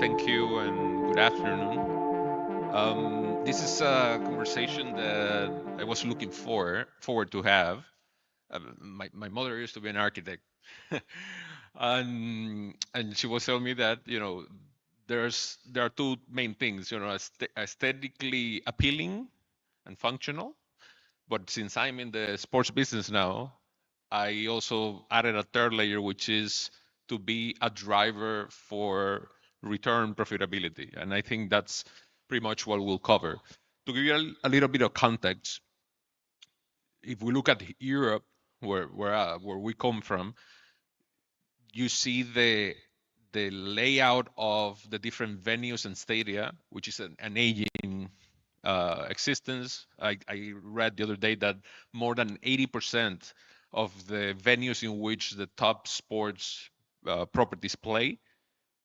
Thank you and good afternoon. This is a conversation that I was looking forward to have. My mother used to be an architect, and she was telling me that there are two main things, aesthetically appealing and functional. But since I'm in the sports business now, I also added a third layer, which is to be a driver for return profitability. And I think that's pretty much what we'll cover. To give you a little bit of context, if we look at Europe, where we come from, you see the layout of the different venues and stadia, which is an aging existence. I read the other day that more than 80% of the venues in which the top sports properties play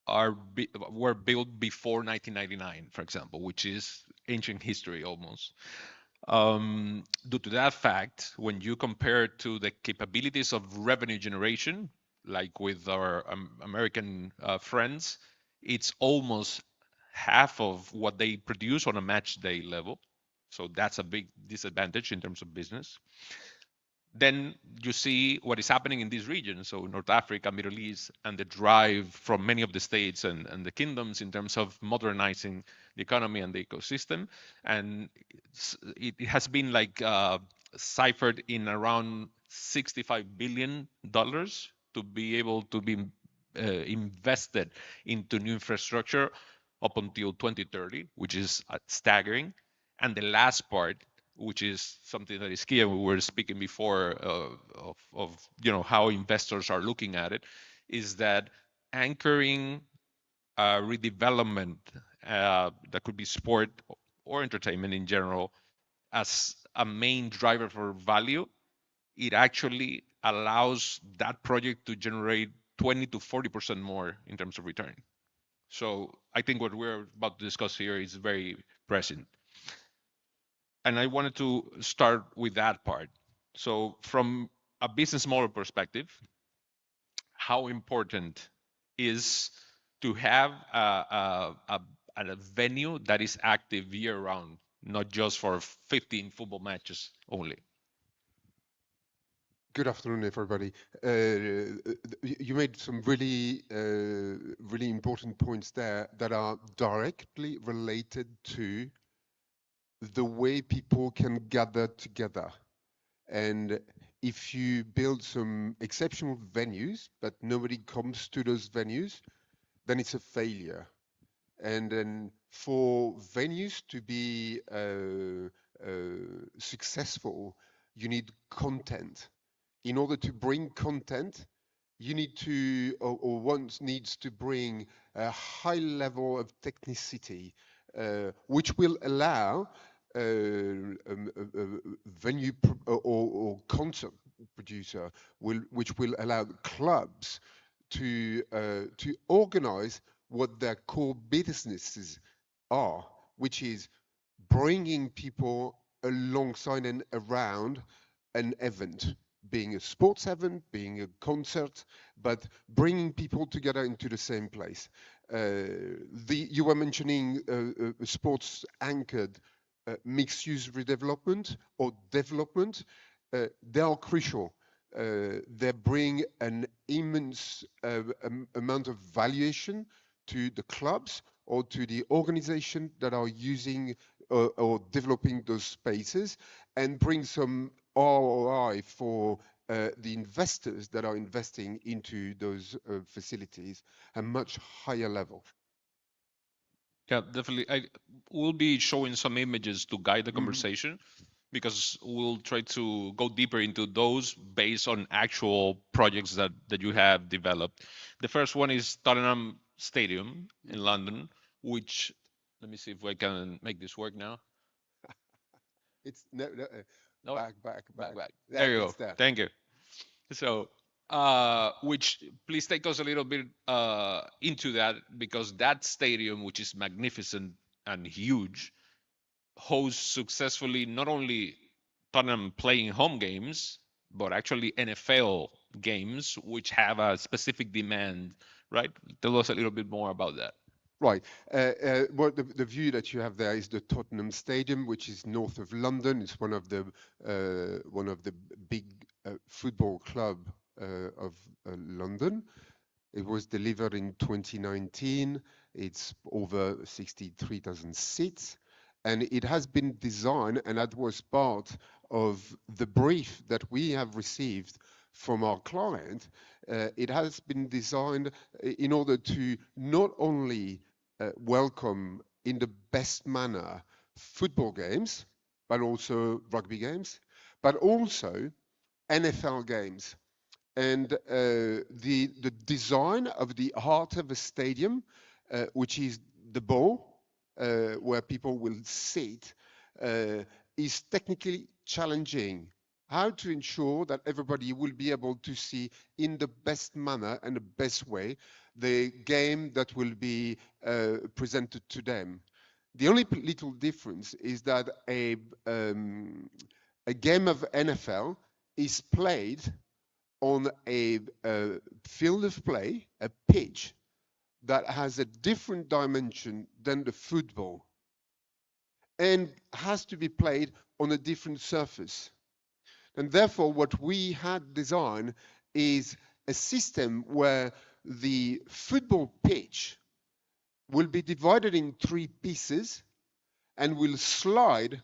were built before 1999, for example, which is ancient history almost. Due to that fact, when you compare to the capabilities of revenue generation, like with our American friends, it's almost half of what they produce on a match day level. So that's a big disadvantage in terms of business. Then you see what is happening in these regions, so North Africa, Middle East, and the drive from many of the states and the kingdoms in terms of modernizing the economy and the ecosystem. And it has been like ciphered in around $65 billion to be able to be invested into new infrastructure up until 2030, which is staggering. And the last part, which is something that is key, and we were speaking before of how investors are looking at it, is that anchoring redevelopment that could be sport or entertainment in general as a main driver for value, it actually allows that project to generate 20 to 40% more in terms of return. So I think what we're about to discuss here is very present. And I wanted to start with that part. So from a business model perspective, how important is to have a venue that is active year round, not just for 15 football matches only? Good afternoon, everybody. You made some really important points there that are directly related to the way people can gather together. And if you build some exceptional venues, but nobody comes to those venues, then it's a failure. And then for venues to be successful, you need content. In order to bring content, you need to, or one needs to bring a high level of technicity, which will allow venue or concert producer, which will allow clubs to organize what their core businesses are, which is bringing people alongside and around an event, being a sports event, being a concert, but bringing people together into the same place. You were mentioning sports anchored mixed-use redevelopment or development. They are crucial. They bring an immense amount of valuation to the clubs or to the organization that are using or developing those spaces, and bring some ROI for the investors that are investing into those facilities at much higher level. Yeah, definitely. I will be showing some images to guide the Mhm. conversation because we'll try to go deeper into those based on actual projects that you have developed. The first one is Tottenham Stadium in London, which, let me see if I can make this work now. It's no, no, No, back, back, back, back. back. Yeah, There you it's go. there. Thank you. So, which please take us a little bit into that, because that stadium, which is magnificent and huge, hosts successfully not only Tottenham playing home games, but actually NFL games, which have a specific demand, right? Tell us a little bit more about that. Right. Well, the view that you have there is the Tottenham Stadium, which is north of London. It's one of the big football club of London. It was delivered in 2019. It's over 63,000 seats. And it has been designed, and that was part of the brief that we have received from our client. It has been designed in order to not only welcome in the best manner football games, but also rugby games, but also NFL games. And the design of the heart of a stadium, which is the ball, where people will sit, is technically challenging. How to ensure that everybody will be able to see in the best manner and the best way the game that will be presented to them. The only little difference is that a game of NFL is played on a field of play, a pitch that has a different dimension than the football and has to be played on a different surface. And therefore, what we had designed is a system where the football pitch will be divided in three pieces and will slide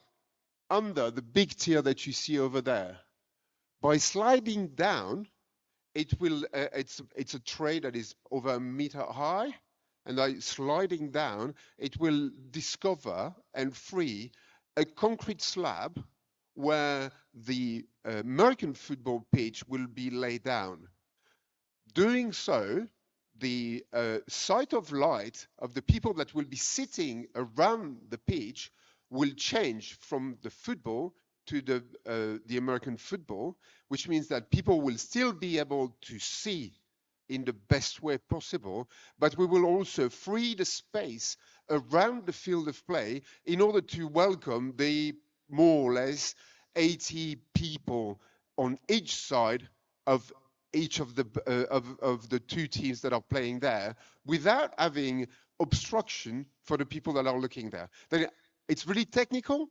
under the big tier that you see over there. By sliding down, it's a tray that is over a meter high, and by sliding down, it will discover and free a concrete slab where the American football pitch will be laid down. Doing so, the sight of light of the people that will be sitting around the pitch will change from the football to the American football, which means that people will still be able to see in the best way possible, but we will also free the space around the field of play in order to welcome the more or less 80 people on each side of each of the two teams that are playing there without having obstruction for the people that are looking there. Then it's really technical,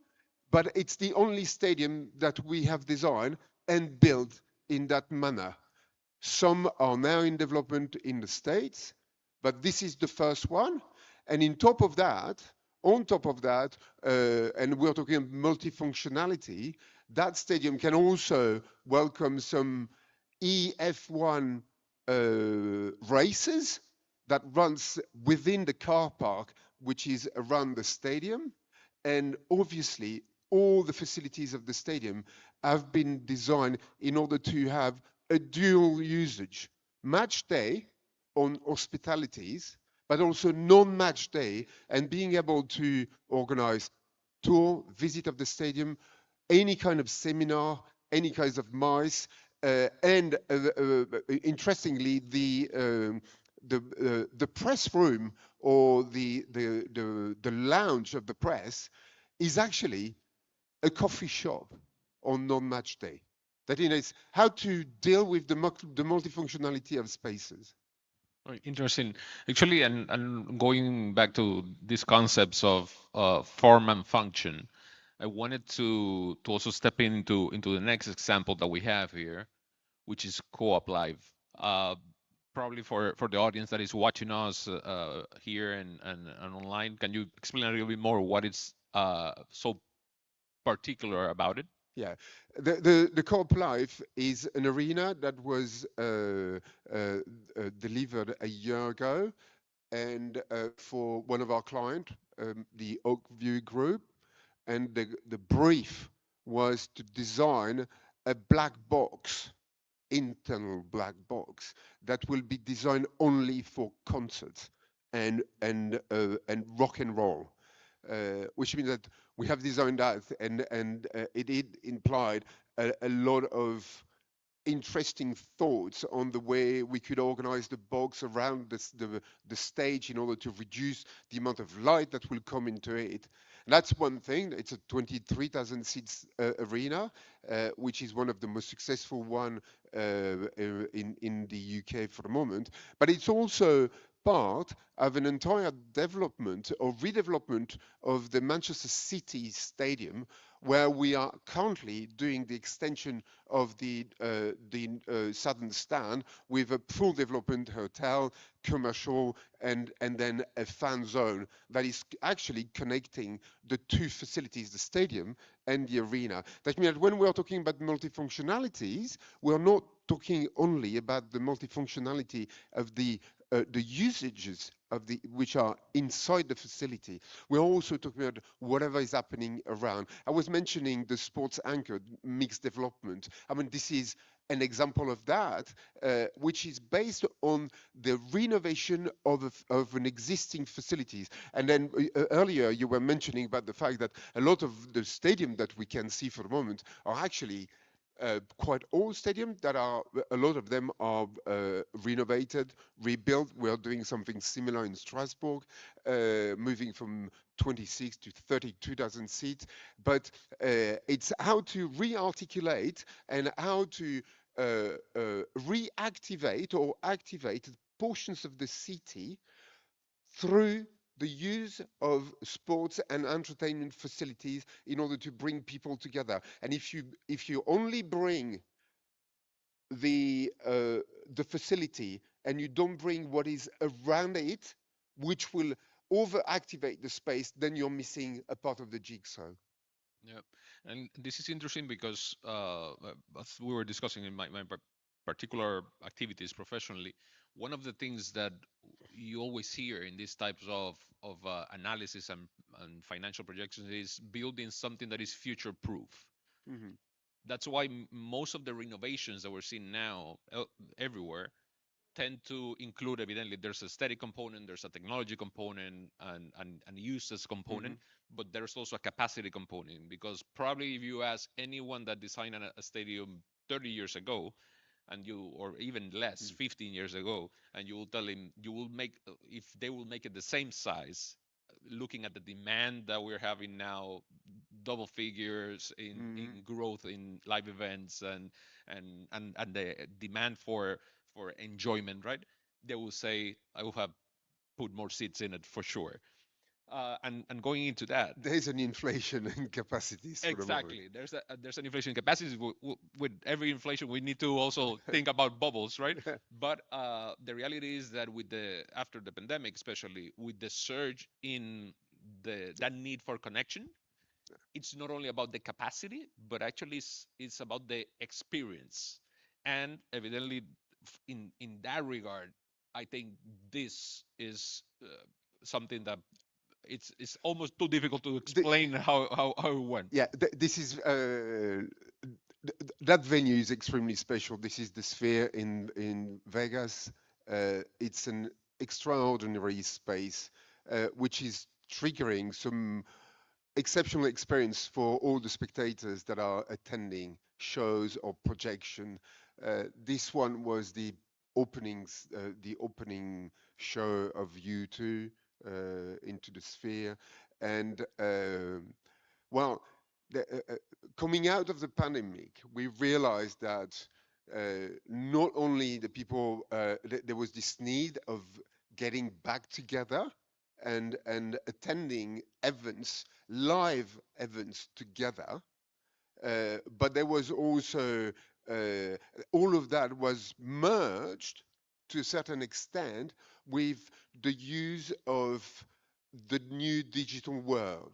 but it's the only stadium that we have designed and built in that manner. Some are now in development in the States, but this is the first one. And on top of that, and we're talking multifunctionality, that stadium can also welcome some EF1 races that runs within the car park, which is around the stadium. And obviously, all the facilities of the stadium have been designed in order to have a dual usage. Match day on hospitalities, but also non-match day, and being able to organize tour, visit of the stadium, any kind of seminar, any kinds of mice, and interestingly, the press room or the lounge of the press is actually a coffee shop on non-match day. That is how to deal with the multifunctionality of spaces. Oh, interesting. Actually, and going back to these concepts of form and function, I wanted to also step into the next example that we have here, which is Co-op Live. Probably for the audience that is watching us here and online, can you explain a little bit more what is so particular about it? Yeah, the Co-op Live is an arena that was delivered a year ago, and for one of our clients, the Oakview Group, and the brief was to design a black box, internal black box that will be designed only for concerts and rock and roll, which means that we have designed that, and it implied a lot of interesting thoughts on the way we could organize the box around the stage in order to reduce the amount of light that will come into it. And that's one thing. It's a 23,000 seats arena, which is one of the most successful one in the UK for the moment. But it's also part of an entire development or redevelopment of the Manchester City Stadium, where we are currently doing the extension of the southern stand with a full development hotel, commercial, and then a fan zone that is actually connecting the two facilities, the stadium and the arena. That means that when we are talking about multifunctionalities, we are not talking only about the multifunctionality of the usages of the which are inside the facility. We're also talking about whatever is happening around. I was mentioning the sports anchored mixed development. I mean, this is an example of that, which is based on the renovation of an existing facilities. And then earlier you were mentioning about the fact that a lot of the stadium that we can see for the moment are actually quite old stadiums that are, a lot of them are renovated, rebuilt. We are doing something similar in Strasbourg, moving from 26 to 32,000 seats. But it's how to re-articulate and how to reactivate or activate portions of the city through the use of sports and entertainment facilities in order to bring people together. And if you only bring the facility and you don't bring what is around it, which will overactivate the space, then you're missing a part of the jigsaw. Yeah, and this is interesting because as we were discussing in my particular activities professionally, one of the things that you always hear in these types of analysis and financial projections is building something that is future proof. Mhm. That's why most of the renovations that we're seeing now everywhere tend to include, evidently, there's a steady component, there's a technology component, and uses component, Mhm. but there's also a capacity component, because probably if you ask anyone that designed a stadium 30 years ago, and you, or even less, Mhm. 15 years ago, and you will tell him, you will make, if they will make it the same size, looking at the demand that we're having now, double figures Mhm. in growth in live events, and the demand for enjoyment, right? They will say, I will have put more seats in it for sure. And going into that, There's an inflation in capacities for the moment. exactly, there's an inflation capacity. With every inflation, we need to also think about bubbles, right? But the reality is that with the after the pandemic, especially with the surge in the that need for connection, it's not only about the capacity, but actually it's about the experience. And evidently, in that regard, I think this is something that it's almost too difficult to The, explain how it went. yeah, this is that venue is extremely special. This is the Sphere in Vegas. It's an extraordinary space, which is triggering some exceptional experience for all the spectators that are attending shows or projection. This one was the opening show of U2 into the Sphere, and well, coming out of the pandemic, we realized that not only the people, there was this need of getting back together and attending events, live events together, but there was also uh, all of that was merged to a certain extent with the use of the new digital world,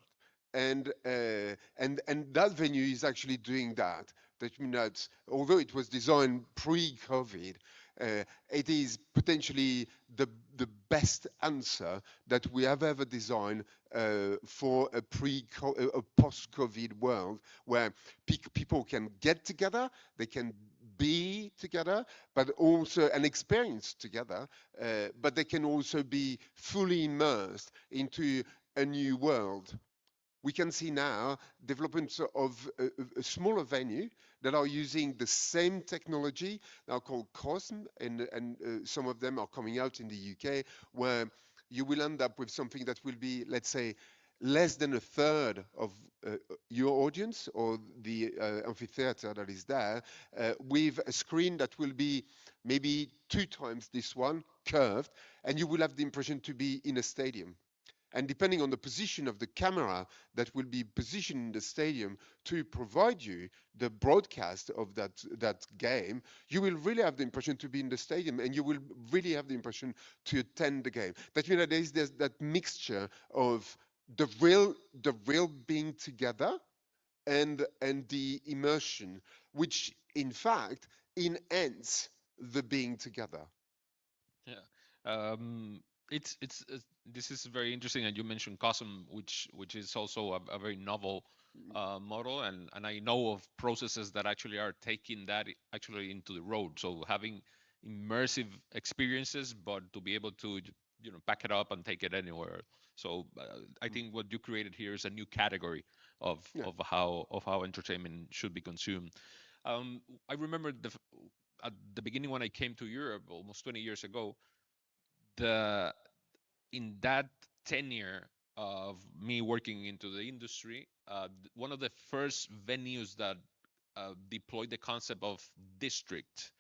and that venue is actually doing that. That means that although it was designed pre-COVID, it is potentially the best answer that we have ever designed for a post-COVID world where people can get together, they can be together, but also and experience together, but they can also be fully immersed into a new world. We can see now developments of a smaller venue that are using the same technology, now called COSM, and some of them are coming out in the UK, where you will end up with something that will be, let's say, less than a third of your audience or the amphitheater that is there, with a screen that will be maybe 2 times this one, curved, and you will have the impression to be in a stadium. And depending on the position of the camera that will be positioned in the stadium to provide you the broadcast of that game, you will really have the impression to be in the stadium, and you will really have the impression to attend the game. That means that there's that mixture of the real being together and the immersion, which in fact enhance the being together. Yeah. Um, it's this is very interesting, and you mentioned custom, which is also a very novel model, and I know of processes that actually are taking that actually into the road. So having immersive experiences, but to be able to pack it up and take it anywhere. So I Mm. think what you created here is a new category of Yeah. of how entertainment should be consumed. I remember at the beginning when I came to Europe almost 20 years ago, the in that tenure of me working into the industry, one of the first venues that deployed the concept of district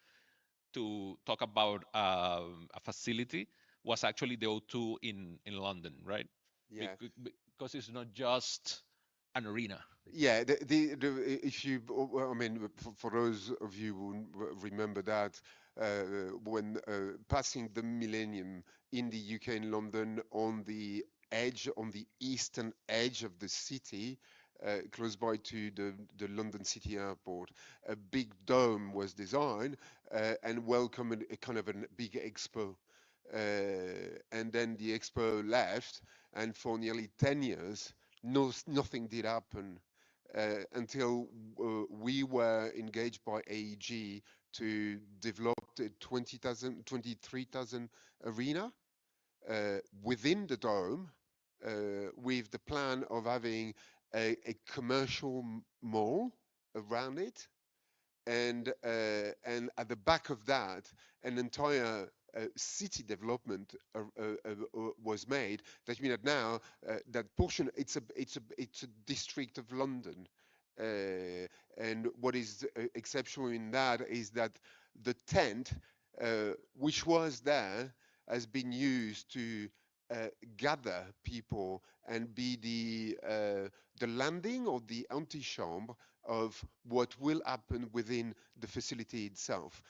to talk about a facility was actually the O2 in London, right? Yeah. Because it's not just an arena. Yeah, if you, well, I mean, for those of you who remember that, when passing the millennium in the UK in London, on the edge, on the eastern edge of the city, close by to the London City Airport, a big dome was designed and welcomed a kind of a big expo. And then the expo left, and for nearly 10 years, nothing did happen until we were engaged by AEG to develop the 20,000, 23,000 arena within the dome with the plan of having a commercial mall around it, and at the back of that, an entire city development was made. That means that now that portion, it's a district of London. And what is exceptional in that is that the tent, which was there, has been used to uh, gather people and be the landing or the antichambre of what will happen within the facility itself.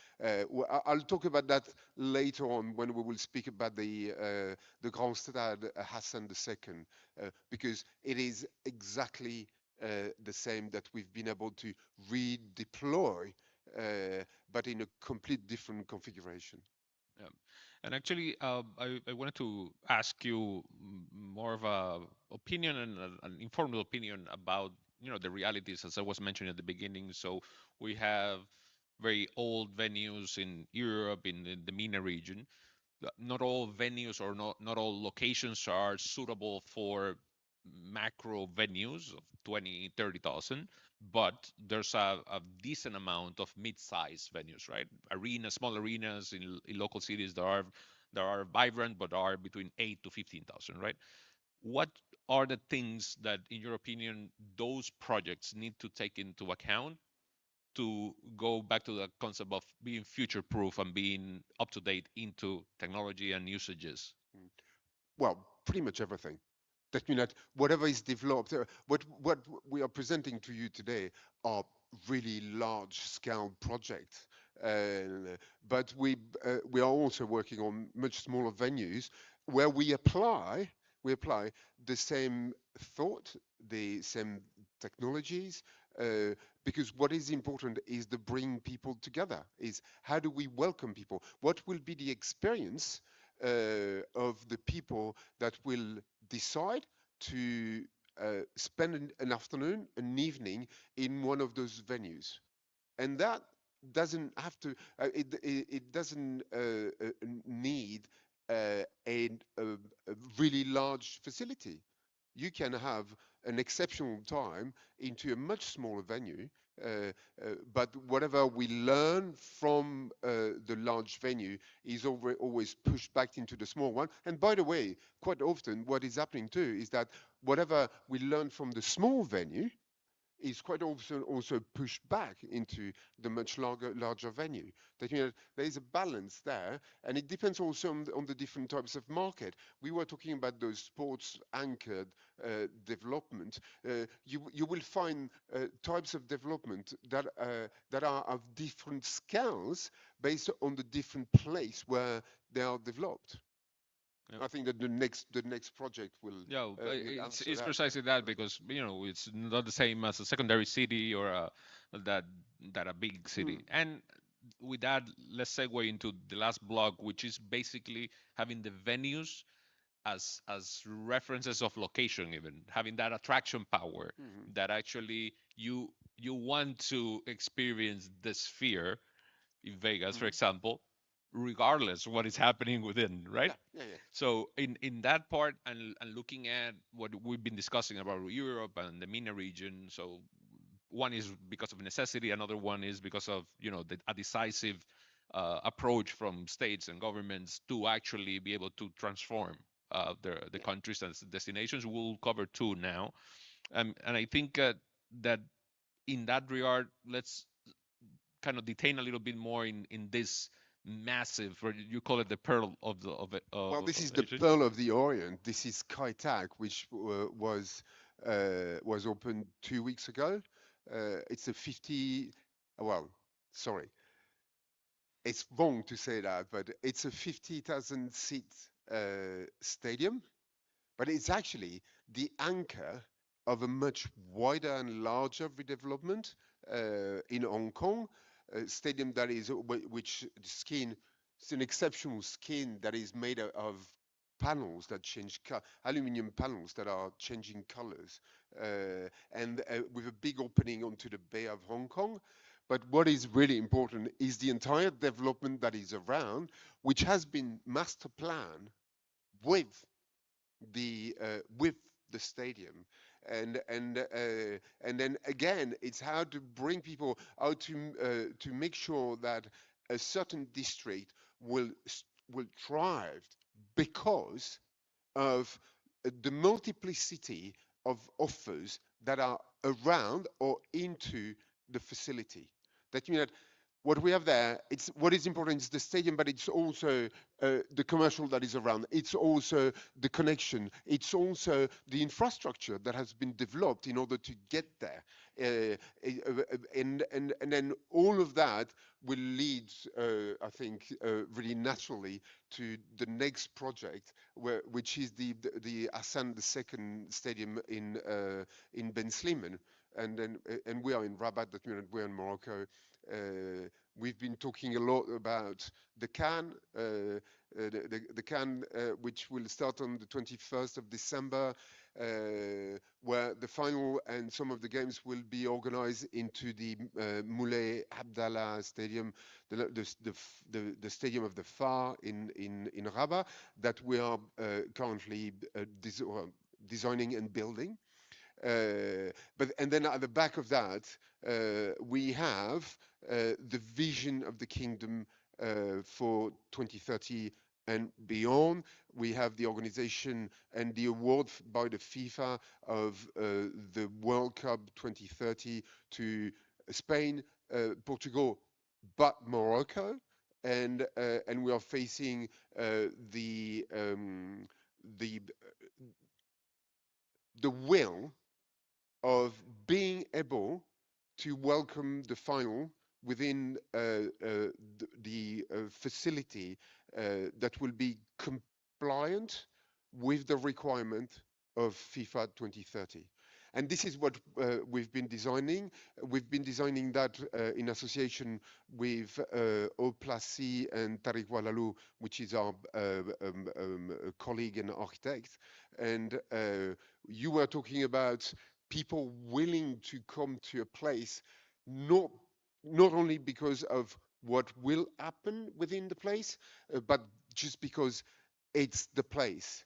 I'll talk about that later on when we will speak about the Grand Stade Hassan II, because it is exactly the same that we've been able to redeploy, but in a complete different configuration. Yeah. And actually, I wanted to ask you more of a opinion and an informed opinion about the realities, as I was mentioning at the beginning. So we have very old venues in Europe, in the MENA region. Not all venues or not all locations are suitable for macro venues of 20, 30,000, but there's a decent amount of mid-sized venues, right? Arenas, small arenas in local cities that are vibrant but are between 8 to 15,000, right? What are the things that, in your opinion, those projects need to take into account to go back to the concept of being future proof and being up to date into technology and usages? Mm. Well, pretty much everything. That means that whatever is developed, what we are presenting to you today are really large scale projects. But we are also working on much smaller venues where we apply the same thought, the same technologies, uh, because what is important is to bring people together. Is how do we welcome people? What will be the experience of the people that will decide to spend an afternoon, an evening in one of those venues? And that doesn't have to, it doesn't need a really large facility. You can have an exceptional time into a much smaller venue But whatever we learn from the large venue is always pushed back into the small one. And by the way, quite often what is happening too is that whatever we learn from the small venue is quite often also pushed back into the much larger venue. That, you know, there is a balance there, and it depends also on the different types of market. We were talking about those sports anchored development. You will find types of development that are of different scales based on the different place where they are developed. Yeah. I think that the next project Yeah, will answer it's that. precisely that because it's not the same as a secondary city or that that a big city. Mm, And with that, let's segue into the last block, which is basically having the venues as references of location, even having that attraction power mhm, that actually you want to experience the sphere in Vegas, for mhm. example, regardless what is happening within, right? Yeah, yeah, yeah. So in that part and looking at what we've been discussing about Europe and the MENA region, so one is because of necessity, another one is because of a decisive approach from states and governments to actually be able to transform the Yeah. countries as destinations. We'll cover two now, and I think that in that regard, let's kind of detain a little bit more in this massive, or you call it the pearl of the Well, this of is the Asia. Pearl of the Orient. This is Kaitak, which was opened 2 weeks ago. It's a 50. Well, sorry, it's wrong to say that, but it's a 50,000 seat stadium. But it's actually the anchor of a much wider and larger redevelopment in Hong Kong, a stadium that is which skin, it's an exceptional skin that is made of panels that change aluminum panels that are changing colors, and with a big opening onto the Bay of Hong Kong. But what is really important is the entire development that is around, which has been master planned with with the stadium, and then again it's how to bring people out to make sure that a certain district will thrive because of the multiplicity of offers that are around or into the facility. That means that what we have there, it's what is important is the stadium, but it's also the commercial that is around. It's also the connection. It's also the infrastructure that has been developed in order to get there. And then all of that will lead, I think, really naturally to the next project, which is the Hassan II Stadium in Ben Slimane, and we are in Rabat, that means we're in Morocco. We've been talking a lot about the CAN, the CAN, which will start on the 21st of December, where the final and some of the games will be organized into the Moulay Abdallah Stadium, the Stadium of the Far in Rabat, that we are currently designing and building. But and then at the back of that, we have the vision of the kingdom for 2030 and beyond. We have the organization and the award by the FIFA of the World Cup 2030 to Spain, Portugal, but Morocco. And we are facing the the will of being able to welcome the final within the facility that will be compliant with the requirement of FIFA 2030. And this is what we've been designing. We've been designing that in association with Oplasi and Tariq Walalou, which is our colleague and architect. And you were talking about people willing to come to a place, not not only because of what will happen within the place, but just because it's the place.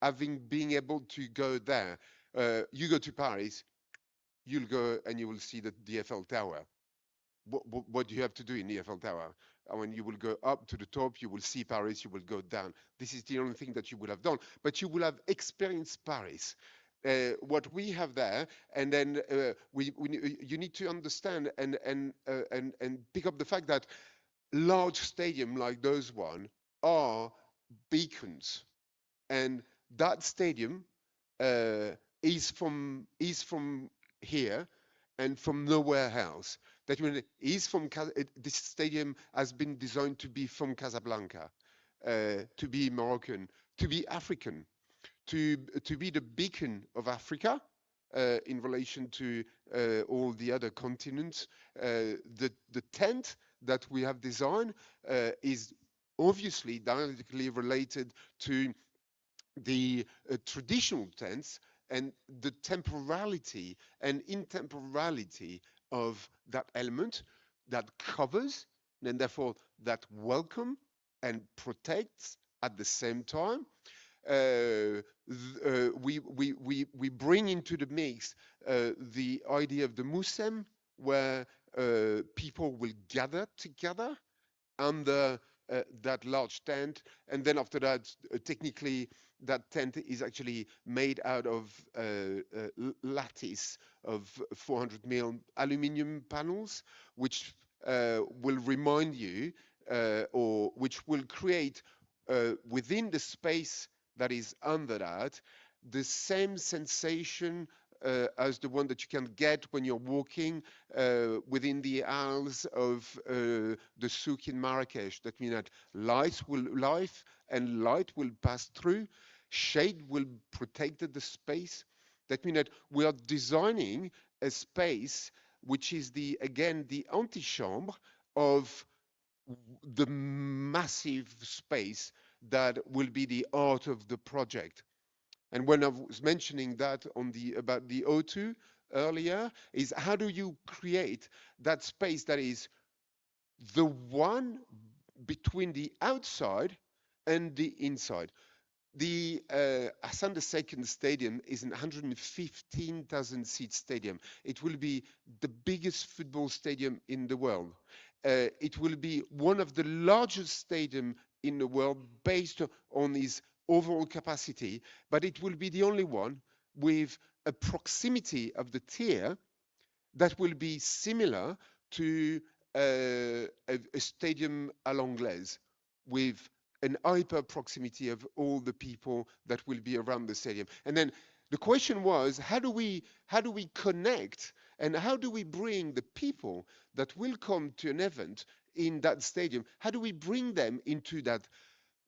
Having being able to go there, you go to Paris, you'll go and you will see the Eiffel Tower. What do you have to do in the Eiffel Tower? I mean, you will go up to the top, you will see Paris, you will go down. This is the only thing that you will have done, but you will have experienced Paris. What we have there, and then you need to understand and pick up the fact that large stadium like those one are beacons, and that stadium uh, is from here and from nowhere else. That means this stadium has been designed to be from Casablanca, to be Moroccan, to be African, to be the beacon of Africa in relation to all the other continents. The tent that we have designed is obviously directly related to the traditional tents and the temporality and intemporality of that element that covers and therefore that welcome and protects at the same time. We bring into the mix the idea of the Musem, where people will gather together under that large tent, and then after that, technically, that tent is actually made out of lattice of 400 mil aluminium panels, which will remind you, or which will create within the space that is under that the same sensation as the one that you can get when you're walking within the aisles of the souk in Marrakesh. That means that life and light will pass through, shade will protect the space. That means that we are designing a space which is again the antichambre of the massive space that will be the art of the project. And when I was mentioning that about the O2 earlier, is how do you create that space that is the one between the outside and the inside? The Hassan II Stadium is an 115,000 seat stadium. It will be the biggest football stadium in the world. It will be one of the largest stadiums in the world based on its overall capacity, but it will be the only one with a proximity of the tier that will be similar to a stadium à l'anglaise, with an hyper proximity of all the people that will be around the stadium. And then the question was, how do we connect and how do we bring the people that will come to an event in that stadium, how do we bring them into that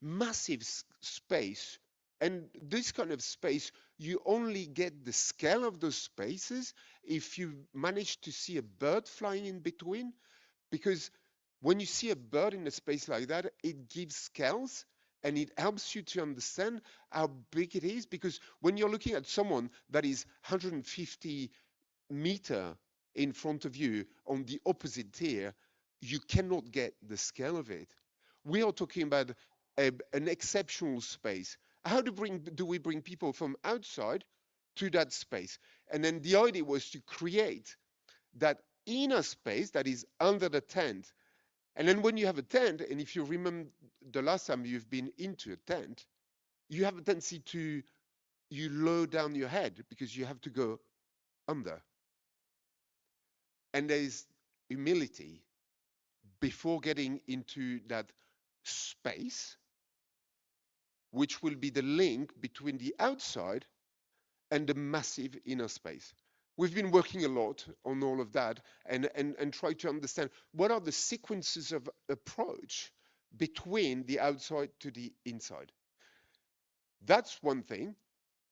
massive space? And this kind of space, you only get the scale of those spaces if you manage to see a bird flying in between, because when you see a bird in a space like that, it gives scales and it helps you to understand how big it is, because when you're looking at someone that is 150 meter in front of you on the opposite tier, you cannot get the scale of it. We are talking about an exceptional space. How do we bring people from outside to that space? And then the idea was to create that inner space that is under the tent. And then when you have a tent, and if you remember the last time you've been into a tent, you have a tendency to, you lower down your head because you have to go under. And there is humility before getting into that space, which will be the link between the outside and the massive inner space. We've been working a lot on all of that and try to understand what are the sequences of approach between the outside to the inside. That's one thing,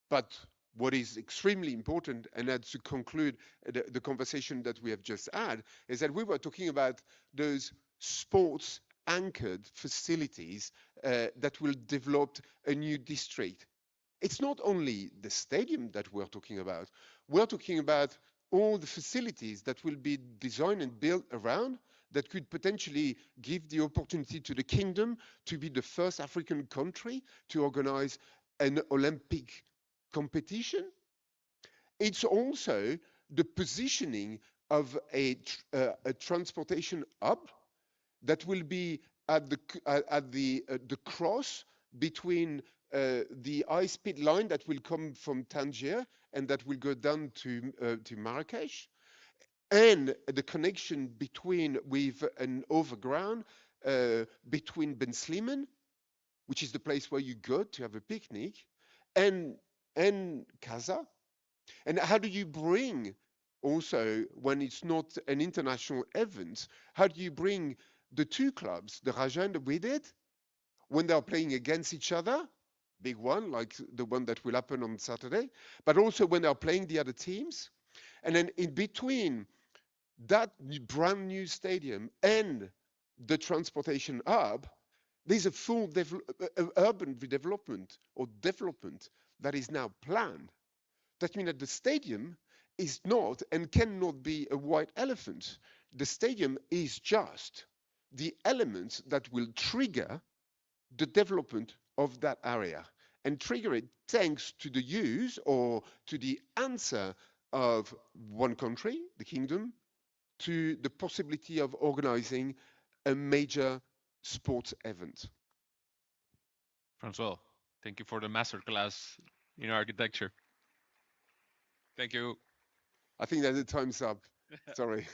but what is extremely important, and that's to conclude the conversation that we have just had, is that we were talking about those sports anchored facilities that will develop a new district. It's not only the stadium that we're talking about. We're talking about all the facilities that will be designed and built around that could potentially give the opportunity to the kingdom to be the first African country to organize an Olympic competition. It's also the positioning of a transportation hub that will be at the cross between the high-speed line that will come from Tangier and that will go down to Marrakesh, and the connection between with an overground between Ben Sliman, which is the place where you go to have a picnic, and Casa. And how do you bring also, when it's not an international event, how do you bring the two clubs, the Raja and the Wydad, when they're playing against each other, big one, like the one that will happen on Saturday, but also when they're playing the other teams, and then in between that brand new stadium and the transportation hub, there's a full urban redevelopment or development that is now planned. That means that the stadium is not and cannot be a white elephant. The stadium is just the element that will trigger the development of that area and trigger it thanks to the use or to the answer of one country, the kingdom, to the possibility of organizing a major sports event. François, thank you for the masterclass in architecture. Thank you. I think that the time's up. Sorry.